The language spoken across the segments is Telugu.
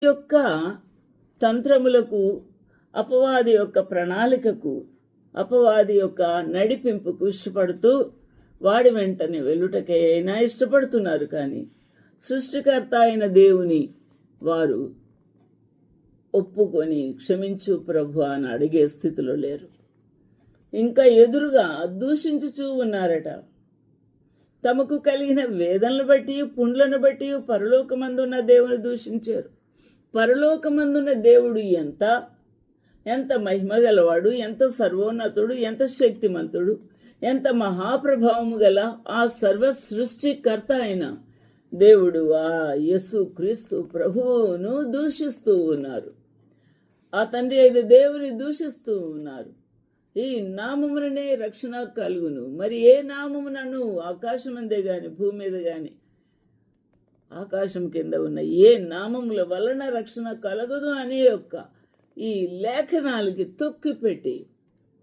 యొక్క తంత్రములకు, అపవాది యొక్క ప్రణాళికకు, అపవాది యొక్క నడిపింపుకు ఇష్టపడుతూ వాడి వెంటనే వెళ్ళుటకే అయినా ఇష్టపడుతున్నారు. కానీ సృష్టికర్త అయిన దేవుని వారు ఒప్పుకొని క్షమించు ప్రభు అని అడిగే స్థితిలో లేరు. ఇంకా ఎదురుగా దూషించుచూ ఉన్నారట. తమకు కలిగిన వేదనలు బట్టి, పుండ్లను బట్టి పరలోకమందున్న దేవుని దూషించారు. పరలోకమందున్న దేవుడు ఎంత మహిమ గలవాడు, ఎంత సర్వోన్నతుడు, ఎంత శక్తిమంతుడు, ఎంత మహాప్రభావము గల ఆ సర్వ సృష్టికర్త అయిన దేవుడు, ఆ యేసు క్రీస్తు ప్రభువును దూషిస్తూ ఉన్నారు. ఆ తండ్రి అయిన దేవుని దూషిస్తూ ఉన్నారు. ఈ నామముననే రక్షణ కలుగును. మరి ఏ నామమునను ఆకాశం అందే గాని, భూమి మీద గాని, ఆకాశం కింద ఉన్న ఏ నామముల వలన రక్షణ కలగదు అనే యొక్క ఈ లేఖనాలకి తొక్కిపెట్టి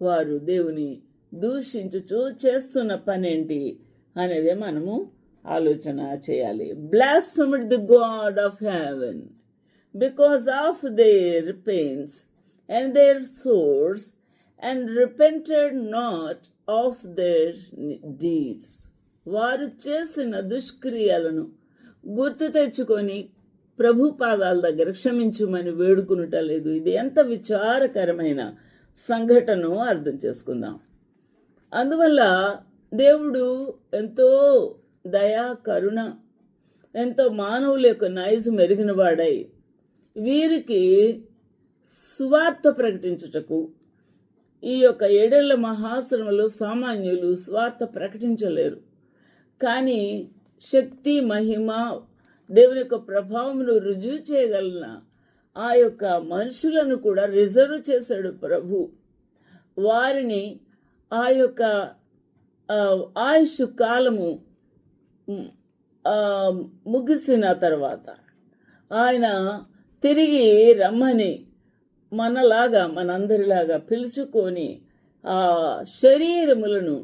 వారు దేవుని దూషించుచూ చేస్తున్న పనేంటి అనేదే మనము ఆలోచన చేయాలి. Blasphemed the God of heaven because of their pains and their sores and repented not of their deeds. వారు చేసిన దుష్క్రియలను గుర్తు తెచ్చుకొని ప్రభు పాదాల దగ్గర క్షమించుమని వేడుకునుట లేదు. ఇది ఎంత విచారకరమైన సంఘటన అర్థం చేసుకుందాం. అందువల్ల దేవుడు ఎంతో దయా, కరుణ, ఎంతో మానవుల యొక్క నైజం ఎరిగిన వాడై వీరికి సువార్త ప్రకటించుటకు, ఈ యొక్క 7 ఏళ్ల మహాశ్రమలో సామాన్యులు స్వార్థ ప్రకటించలేరు. కానీ శక్తి, మహిమ, దేవుని యొక్క ప్రభావమును రుజువు చేయగలన ఆ యొక్క మనుషులను కూడా రిజర్వ్ చేశాడు ప్రభు. వారిని ఆ యొక్క ఆయుష్ కాలము ముగిసిన తర్వాత ఆయన తిరిగి రమ్మని మనలాగా, మనందరిలాగా పిలుచుకొని ఆ శరీరములను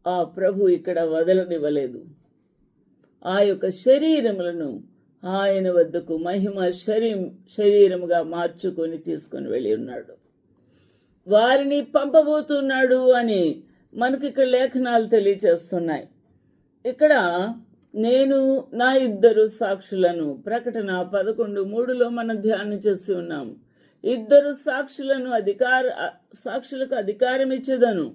ఆ ప్రభు ఇక్కడ వదలనివ్వలేదు. ఆ యొక్క శరీరములను ఆయన వద్దకు మహిమ శరీరముగా మార్చుకొని తీసుకొని వెళ్ళి ఉన్నాడు. వారిని పంపబోతున్నాడు అని మనకి ఇక్కడ లేఖనాలు తెలియచేస్తున్నాయి. ఇక్కడ నేను నా 2 సాక్షులను, ప్రకటన 11:3లో మనం ధ్యానం చేసి ఉన్నాము. 2 సాక్షులకు అధికారం ఇచ్చేదను.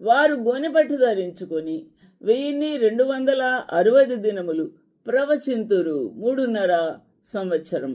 వారు గోనెపట్టు ధరించుకొని 1260 దినములు ప్రవచింతురు 3.5 సంవత్సరం.